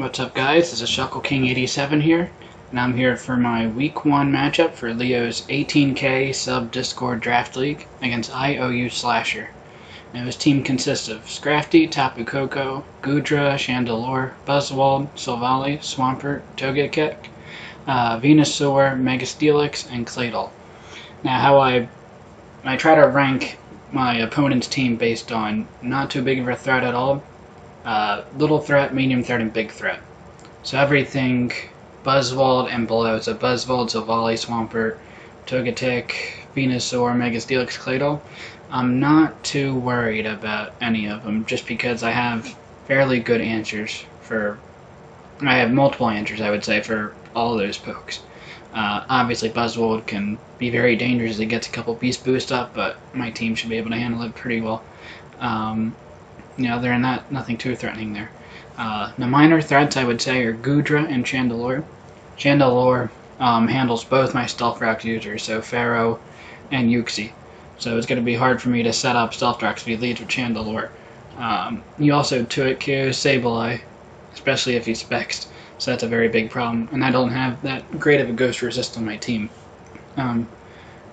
What's up, guys? This is Shuckle King 87 here, and I'm here for my Week 1 matchup for Leo's 18K sub Discord Draft League against IOUslasher. Now, his team consists of Scrafty, Tapu Koko, Goodra, Chandelure, Buzzwole, Silvally, Swampert, Togekiss, Venusaur, Megastelix, and Claydol. Now, how I try to rank my opponent's team based on not too big of a threat at all, little threat, medium threat, and big threat. So everything Buzzwole and below. So Buzzwole, Silvally, Swampert, Togekiss, Venusaur, Megastelix, Claydol. I'm not too worried about any of them, just because I have fairly good answers for. I have multiple answers, I would say, for all those pokes. Obviously, Buzzwole can be very dangerous as it gets a couple Beast Boost up, but my team should be able to handle it pretty well. Other than that, nothing too threatening there. The minor threats, I would say, are Goodra and Chandelure. Chandelure handles both my Stealth Rock users, so Pharaoh and Uxie. So it's going to be hard for me to set up Stealth Rock speed leads with Chandelure. You also 2-hit Sableye, especially if he's Spexed, so that's a very big problem. And I don't have that great of a Ghost Resist on my team.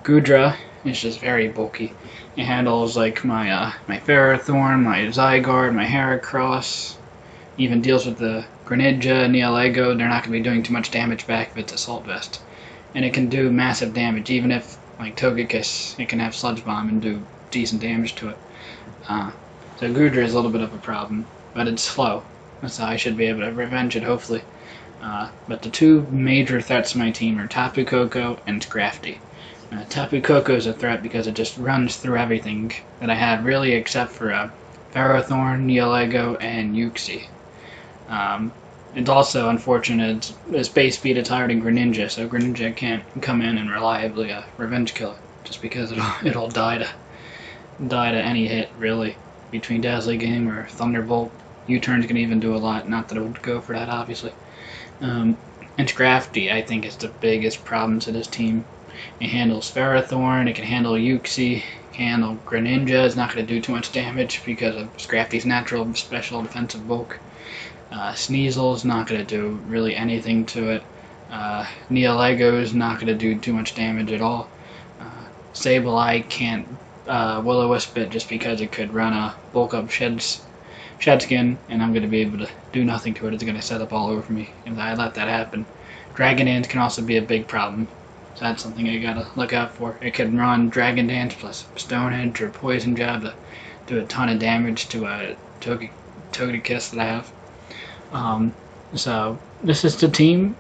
Goodra is just very bulky. It handles like my Ferrothorn, my Zygarde, my Heracross, even deals with the Greninja, Neolego. They're not going to be doing too much damage back if it's Assault Vest. And it can do massive damage, even if, like Togekiss, it can have Sludge Bomb and do decent damage to it. So Goodra is a little bit of a problem, but it's slow. So I should be able to revenge it, hopefully. But the two major threats to my team are Tapu Koko and Scrafty. Tapu Koko is a threat because it just runs through everything that I have, really, except for Ferrothorn, Neolego, and Uxie. It's also unfortunate its base speed is higher than Greninja, so Greninja can't come in and reliably revenge kill it, just because it'll die to any hit, really, between Dazzling Game or Thunderbolt. U-turns can even do a lot, not that it would go for that, obviously. And Scrafty, I think, is the biggest problem to this team. It handles Ferrothorn, it can handle Uxie, it can handle Greninja. It's not going to do too much damage because of Scrafty's natural special defensive bulk. Sneasel's not going to do really anything to it. Neolego's not going to do too much damage at all. Sableye can't Will-O-Wisp it just because it could run a bulk up Shedskin, and I'm going to be able to do nothing to it. It's going to set up all over me if I let that happen. Dragon Dance can also be a big problem, so that's something I got to look out for. It could run Dragon Dance plus Stone Edge or Poison Jab to do a ton of damage to a Togekiss that I have. So this is the team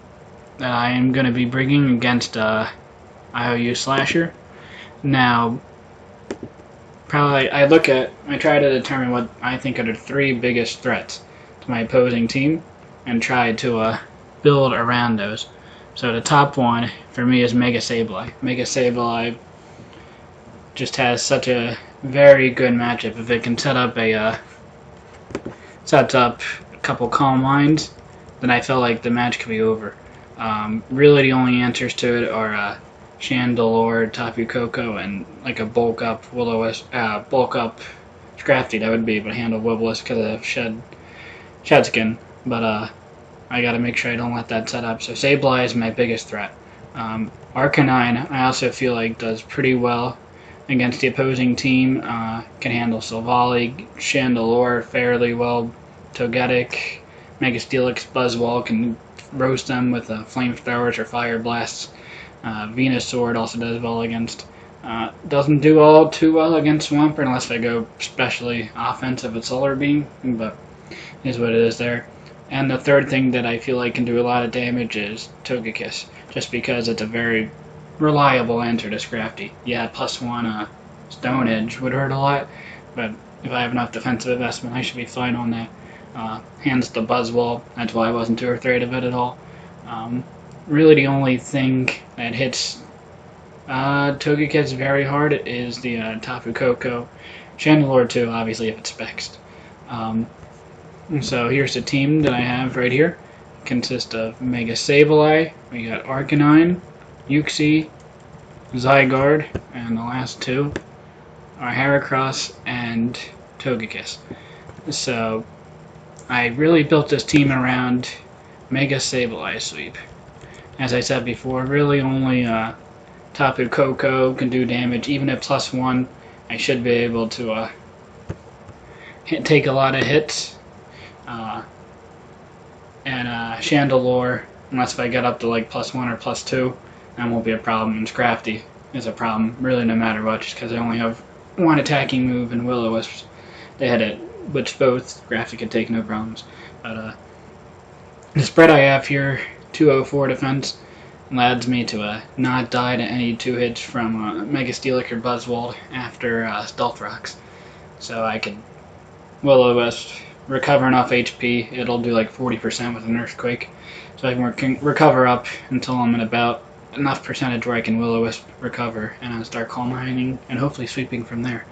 that I am going to be bringing against IOUslasher. Now, probably I try to determine what I think are the three biggest threats to my opposing team and try to build around those. So the top one for me is Mega Sableye. Mega Sableye just has such a very good matchup. If it can set up a couple Calm Minds, then I feel like the match could be over. Really, the only answers to it are Chandelure, Tapu Koko, and like a bulk up Scrafty that would be able to handle Will-O-Wisp because of Shedskin. But I gotta make sure I don't let that set up. So Sableye is my biggest threat. Arcanine, I also feel like does pretty well against the opposing team. Can handle Silvally, Chandelure fairly well. Togekiss, Megastelix, Buzzwole can roast them with flamethrowers or fire blasts. Venusaur also does well against. Doesn't do all too well against Swampert unless I go especially offensive with Solar Beam, but is what it is there. And the third thing that I feel like can do a lot of damage is Togekiss, just because it's a very reliable answer to Scrafty. Yeah, +1 Stone Edge would hurt a lot, but if I have enough defensive investment, I should be fine on that. Hands the Buzzwole, that's why I wasn't too afraid of it at all. Really the only thing that hits Togekiss very hard is the Tapu Koko. Chandelure too, obviously, if it's Spexed. So here's the team that I have right here. It consists of Mega Sableye, we got Arcanine, Uxie, Zygarde, and the last two are Heracross and Togekiss. So I really built this team around Mega Stabilize Sweep. As I said before, really only Tapu Koko can do damage. Even at +1, I should be able to take a lot of hits. And Chandelure, unless if I get up to like +1 or +2, that won't be a problem. And Scrafty is a problem, really no matter what, just because I only have one attacking move and Will-O-Wisps. They had it, which both Scrafty could take no problems. But the spread I have here, 204 defense, allows me to not die to any 2 hits from Mega Steelix or Buzzwole after Stealth Rocks. So I could Will-O-Wisp, recover enough HP, it'll do like 40% with an Earthquake. So I can recover up until I'm at about enough percentage where I can Will-O-Wisp recover and then start Calm Minding and hopefully sweeping from there.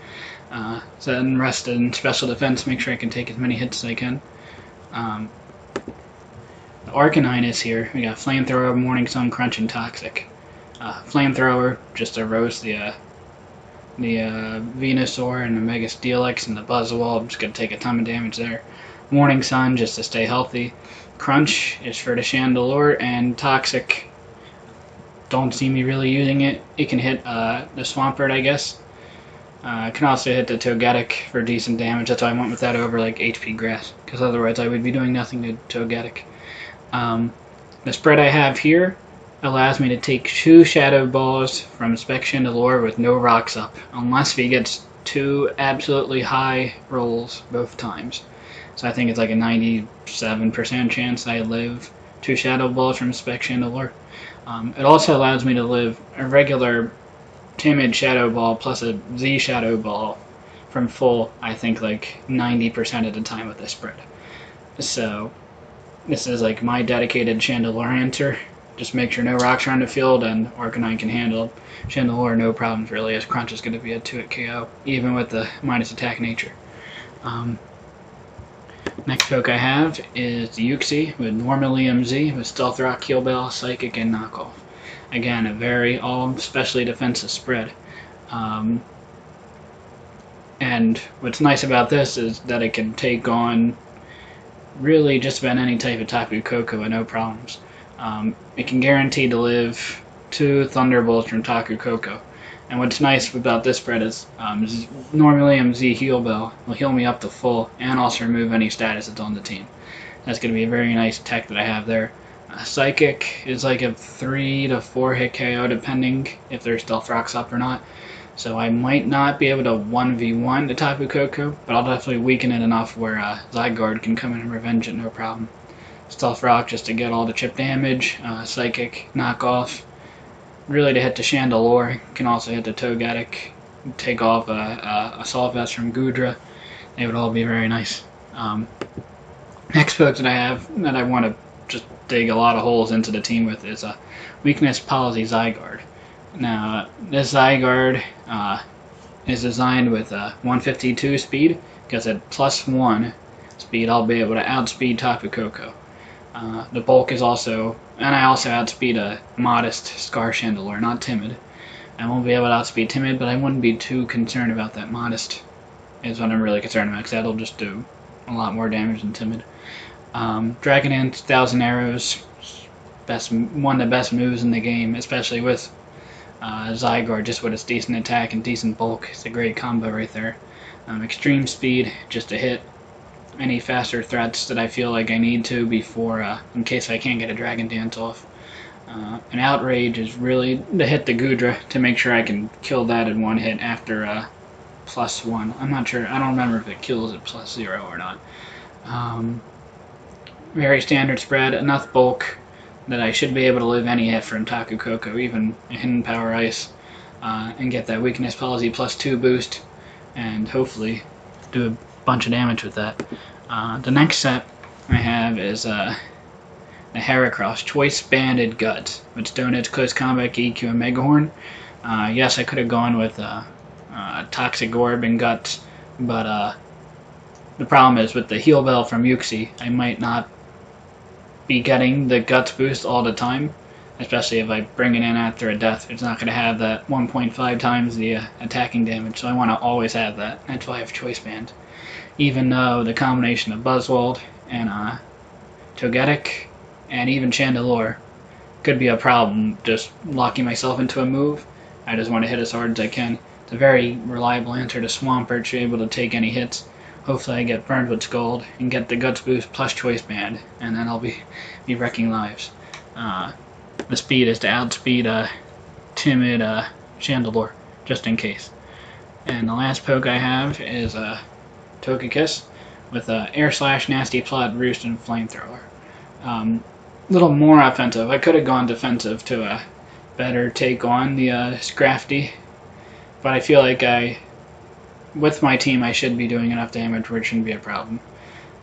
So then rest in special defense, make sure I can take as many hits as I can. The Arcanine is here. We got Flamethrower, Morning Sun, Crunch, and Toxic. Flamethrower, just to roast the Venusaur and the Mega Steelix and the Buzzwole. I'm just going to take a ton of damage there. Morning Sun, just to stay healthy. Crunch is for the Chandelure, and Toxic, don't see me really using it. It can hit the Swampert, I guess. It can also hit the Togetic for decent damage. That's why I went with that over like HP Grass, because otherwise I would be doing nothing to Togetic. The spread I have here allows me to take 2 Shadow Balls from Spec Chandelure with no rocks up, unless he gets 2 absolutely high rolls both times. So I think it's like a 97% chance I live 2 Shadow Balls from Spec Chandelure. It also allows me to live a regular Timid Shadow Ball plus a Z Shadow Ball from full, I think, like 90% of the time with this spread. So this is like my dedicated Chandelure answer. Just make sure no rocks are on the field, and Arcanine can handle Chandelure no problems really, as Crunch is going to be a 2-hit KO, even with the minus attack nature. Next poke I have is the Uxie with normally MZ with Stealth Rock, Heal Bell, Psychic, and Knockoff. Again, a very especially defensive spread. And what's nice about this is that it can take on really just about any type of Tapu Koko with no problems. It can guarantee to live 2 Thunderbolts from Tapu Koko. And what's nice about this spread is normally MZ Heal Bell will heal me up to full and also remove any status that's on the team. That's going to be a very nice tech that I have there. Psychic is like a 3 to 4 hit KO depending if there's Stealth Rocks up or not. So I might not be able to 1v1 the Tapu Koko, but I'll definitely weaken it enough where Zygarde can come in and revenge it no problem. Stealth Rock just to get all the chip damage, Psychic, Knockoff, really to hit the Chandelure, can also hit the Togetic, take off a Assault Vest from Goodra. They would all be very nice. Next poke that I have that I want to just dig a lot of holes into the team with is a Weakness Policy Zygarde. Now, this Zygarde is designed with 152 speed, because at +1 speed I'll be able to outspeed Tapu Koko. The bulk is also, and I also outspeed a modest Scar Chandelure, not timid. I won't be able to outspeed timid, but I wouldn't be too concerned about that. Modest is what I'm really concerned about, because that'll just do a lot more damage than timid. Dragon Dance, 1,000 Arrows, one of the best moves in the game, especially with Zygarde, just with its decent attack and decent bulk. It's a great combo right there. Extreme Speed, just to hit any faster threats that I feel like I need to before, in case I can't get a Dragon Dance off. An Outrage is really to hit the Goodra to make sure I can kill that in one hit after +1. I'm not sure, I don't remember if it kills at +0 or not. Very standard spread, enough bulk that I should be able to live any hit from Tapu Koko, even a Hidden Power Ice, and get that Weakness Policy +2 boost, and hopefully do a bunch of damage with that. The next set I have is the Heracross Choice Banded Guts, which donates Close Combat, EQ, and Megahorn. Yes, I could have gone with Toxic Orb and Guts, but the problem is with the Heal Bell from Uxie, I might not be getting the Guts boost all the time, especially if I bring it in after a death. It's not going to have that 1.5 times the attacking damage, so I want to always have that. That's why I have Choice Band. Even though the combination of Buzzwole and Togetic, and even Chandelure could be a problem, just locking myself into a move. I just want to hit as hard as I can. It's a very reliable answer to Swampert, should be able to take any hits. Hopefully I get burned with Scald and get the Guts boost plus Choice Band, and then I'll be wrecking lives. The speed is to outspeed timid Chandelure, just in case. And the last poke I have is Togekiss with Air Slash, Nasty Plot, Roost, and Flamethrower. Little more offensive. I could have gone defensive to better take on the Scrafty, but I feel like with my team I should be doing enough damage where it shouldn't be a problem.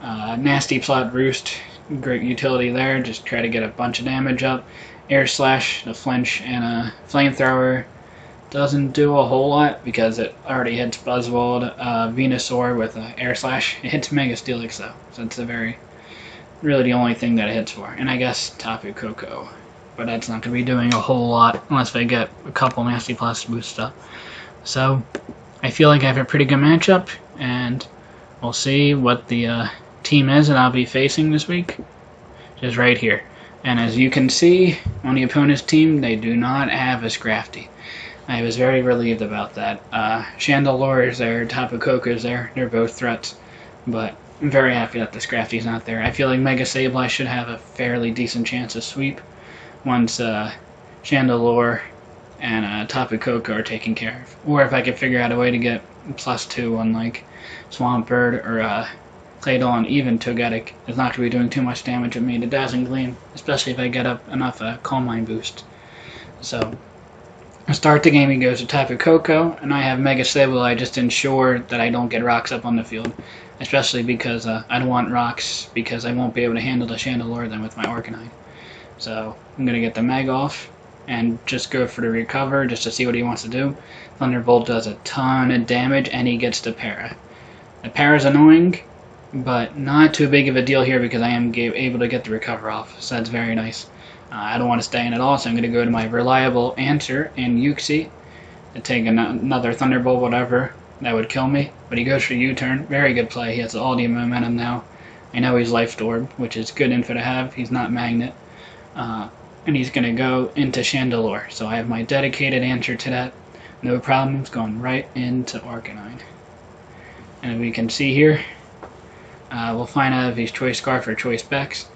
Nasty Plot, Roost, great utility there, just try to get a bunch of damage up. Air Slash, the flinch, and Flamethrower doesn't do a whole lot because it already hits Buzzwold, Venusaur with Air Slash. It hits Mega Steelix though, so it's really the only thing that it hits for. And I guess Tapu Koko, but that's not going to be doing a whole lot unless they get a couple Nasty Plus boost up. So I feel like I have a pretty good matchup, and we'll see what the team is that I'll be facing this week, just right here. And as you can see, on the opponent's team, they do not have a Scrafty. I was very relieved about that. Chandelure is there, Tapu Koko is there, they're both threats, but I'm very happy that the Scrafty's not there. I feel like Mega Sableye should have a fairly decent chance of sweep once Chandelure and Tapu Koko are taken care of. Or if I could figure out a way to get +2 on like Swampert or Claydol, even Togetic is not going to be doing too much damage at me to Dazzling Gleam, especially if I get up enough Calm Mind boost. So, I start the game, he goes to Tapu Koko, and I have Mega Sableye just to ensure that I don't get rocks up on the field, especially because I don't want rocks because I won't be able to handle the Chandelure then with my Arcanine. So, I'm going to get the Meg off and just go for the recover just to see what he wants to do. Thunderbolt does a ton of damage, and he gets the Para. The Para's annoying, but not too big of a deal here because I am able to get the recover off, so that's very nice. I don't want to stay in at all, so I'm going to go to my reliable answer in Uxie to take another Thunderbolt, whatever, that would kill me. But he goes for U-turn. Very good play. He has all the momentum now. I know he's Life Orb, which is good info to have. He's not Magnet. And he's going to go into Chandelure. So I have my dedicated answer to that. No problems, going right into Arcanine. And we can see here, we'll find out if he's Choice Scarf or Choice Specs.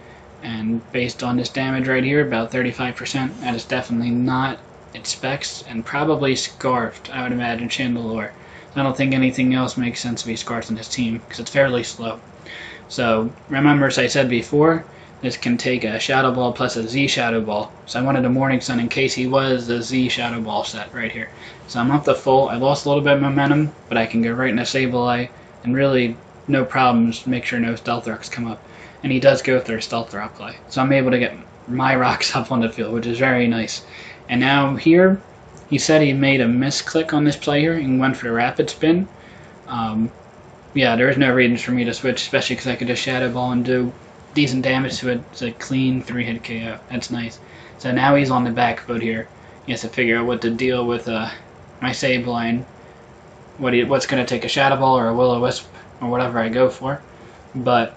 And based on this damage right here, about 35%, that is definitely not its Specs, and probably Scarfed, I would imagine, Chandelure. I don't think anything else makes sense to be Scarfed on this team, because it's fairly slow. So, remember, as I said before, this can take a Shadow Ball plus a Z Shadow Ball. So I wanted a Morning Sun in case he was the Z Shadow Ball set right here. So I'm up to full. I lost a little bit of momentum, but I can go right into Sableye, and really, no problems, make sure no Stealth Rocks come up. And he does go through a Stealth Rock play. So I'm able to get my rocks up on the field, which is very nice. And now here, he said he made a misclick on this play here and went for the Rapid Spin. Yeah, there's no reason for me to switch, especially because I could just Shadow Ball and do decent damage to it. It's a clean 3-hit KO. That's nice. So now he's on the back foot here. He has to figure out what to deal with my Sableye. What's going to take a Shadow Ball or a Will-O-Wisp or whatever I go for. But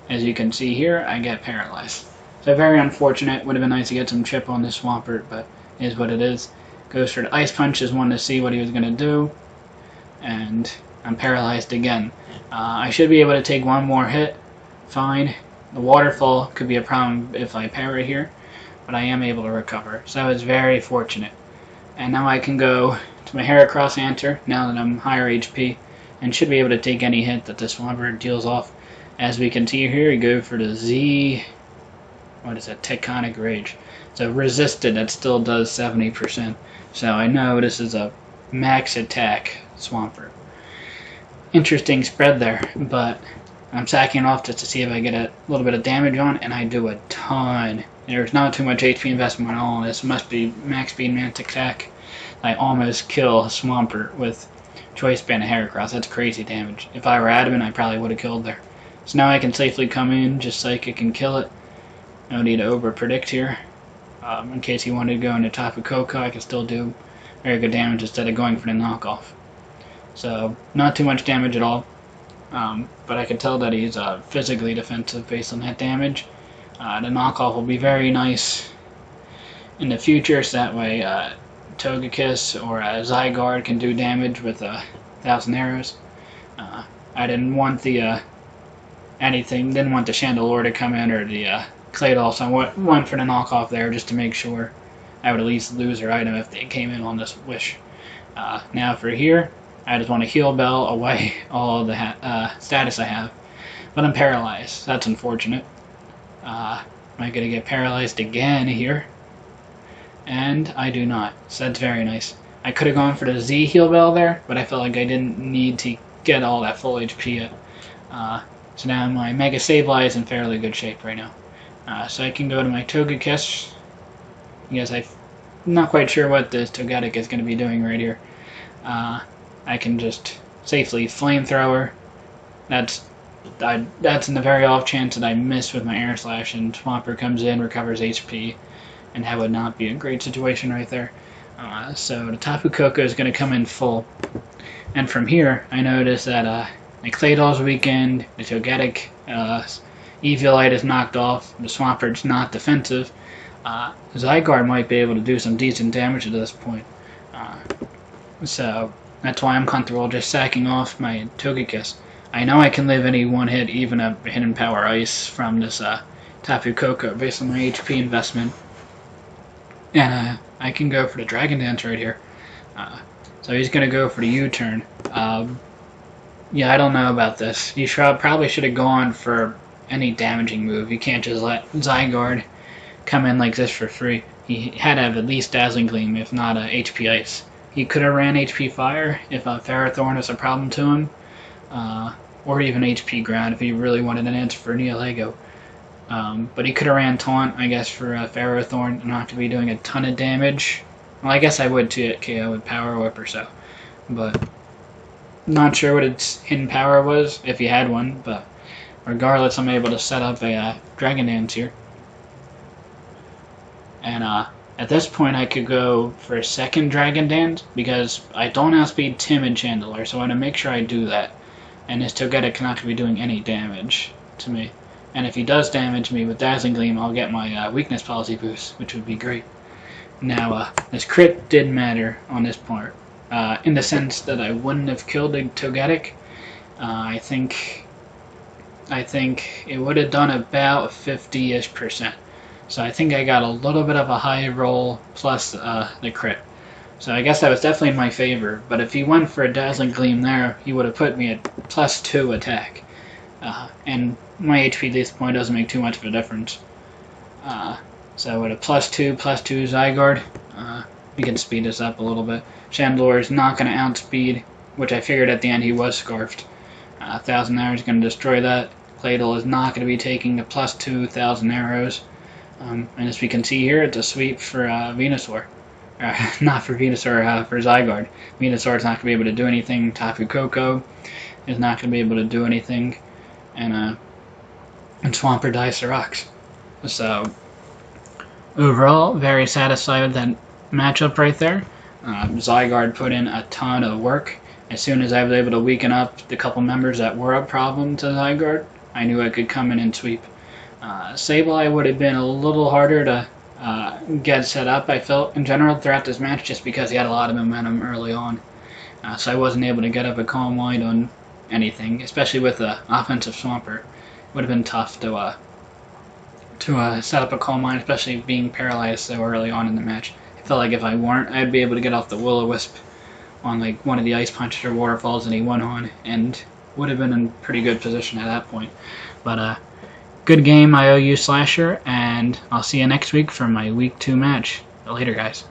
as you can see here, I get paralyzed. So very unfortunate. Would have been nice to get some chip on this Swampert, but it is what it is. Goes for the Ice Punch, just wanted to see what he was going to do. And I'm paralyzed again. I should be able to take one more hit. Fine. The Waterfall could be a problem if I parry here, but I am able to recover. So that was very fortunate. And now I can go to my Heracross answer, now that I'm higher HP, and should be able to take any hit that this Swampert deals off. As we can see here, we go for the Z, what is that, Tectonic Rage. So resisted, that still does 70%. So I know this is a max attack Swampert. Interesting spread there, but I'm sacking off just to see if I get a little bit of damage on, and I do a ton. There's not too much HP investment at all. This must be max speed max attack. I almost kill Swampert with Choice Band and Heracross. That's crazy damage. If I were adamant, I probably would have killed there. So now I can safely come in, just Psychic and kill it. No need to over-predict here. In case he wanted to go into Tapu Koko, I can still do very good damage instead of going for the knockoff. So, not too much damage at all. but I could tell that he's physically defensive based on that damage. The knockoff will be very nice in the future, so that way Togekiss or Zygarde can do damage with 1,000 arrows. I didn't want the didn't want the Chandelure to come in or the Claydol, so I went for the knockoff there just to make sure I would at least lose her item if they came in on this wish. Now for here, I just want to heal Bell away all the status I have, but I'm paralyzed. That's unfortunate. Am I going to get paralyzed again here? And I do not, so that's very nice. I could have gone for the Z heal Bell there, but I felt like I didn't need to get all that full HP yet. So now my Mega Sableye is in fairly good shape right now. So I can go to my Togekiss. Yes, I'm not quite sure what this Togetic is going to be doing right here. I can just safely Flamethrower. That's in the very off chance that I miss with my Air Slash and Swampert comes in, recovers HP, and that would not be a great situation right there. So the Tapu Koko is going to come in full. And from here, I notice that my Claydol's weakened, the Togetic Eviolite is knocked off, the Swampert's not defensive. Zygarde might be able to do some decent damage at this point. So that's why I'm comfortable just sacking off my Togekiss. I know I can live any one hit, even a Hidden Power Ice from this Tapu Koko based on my HP investment. And I can go for the Dragon Dance right here. So he's going to go for the U-turn. Yeah, I don't know about this. You probably should have gone for any damaging move. You can't just let Zygarde come in like this for free. He had to have at least Dazzling Gleam, if not HP Ice. He could have ran HP Fire if Ferrothorn was a problem to him, or even HP Ground if he really wanted an answer for Neolego. But he could have ran Taunt, I guess, for Ferrothorn and not to be doing a ton of damage. Well, I guess I would too at KO with Power Whip or so. But not sure what its hidden power was, if he had one, but regardless, I'm able to set up a Dragon Dance here. And at this point, I could go for a second Dragon Dance, because I don't outspeed Timid Chandelure, so I want to make sure I do that. And this Togetic not going to be doing any damage to me. And if he does damage me with Dazzling Gleam, I'll get my Weakness Policy boost, which would be great. Now, this crit did matter on this part, in the sense that I wouldn't have killed the Togetic. I think it would have done about 50-ish%. So I think I got a little bit of a high roll plus the crit. So I guess that was definitely in my favor. But if he went for a Dazzling Gleam there, he would have put me at +2 attack. And my HP at this point doesn't make too much of a difference. So with a +2 Zygarde, we can speed this up a little bit. Chandelure is not going to outspeed, which I figured at the end he was Scarfed. 1,000 arrows is going to destroy that. Claydol is not going to be taking the +2 1,000 arrows. And as we can see here, it's a sweep for Venusaur. Not for Venusaur, for Zygarde. Venusaur is not going to be able to do anything. Tapu Koko is not going to be able to do anything. And Swampert dies to rocks. So, overall, very satisfied with that matchup right there. Zygarde put in a ton of work. As soon as I was able to weaken up the couple members that were a problem to Zygarde, I knew I could come in and sweep. Sableye would have been a little harder to get set up, I felt, in general, throughout this match, just because he had a lot of momentum early on. So I wasn't able to get up a Calm Mind on anything, especially with the offensive Swampert. It would have been tough to set up a Calm Mind, especially being paralyzed so early on in the match. I felt like if I weren't, I'd be able to get off the Will-O-Wisp on like one of the Ice Punches or Waterfalls that he went on, and would have been in pretty good position at that point. But good game, IOUslasher, and I'll see you next week for my Week 2 match. Later, guys.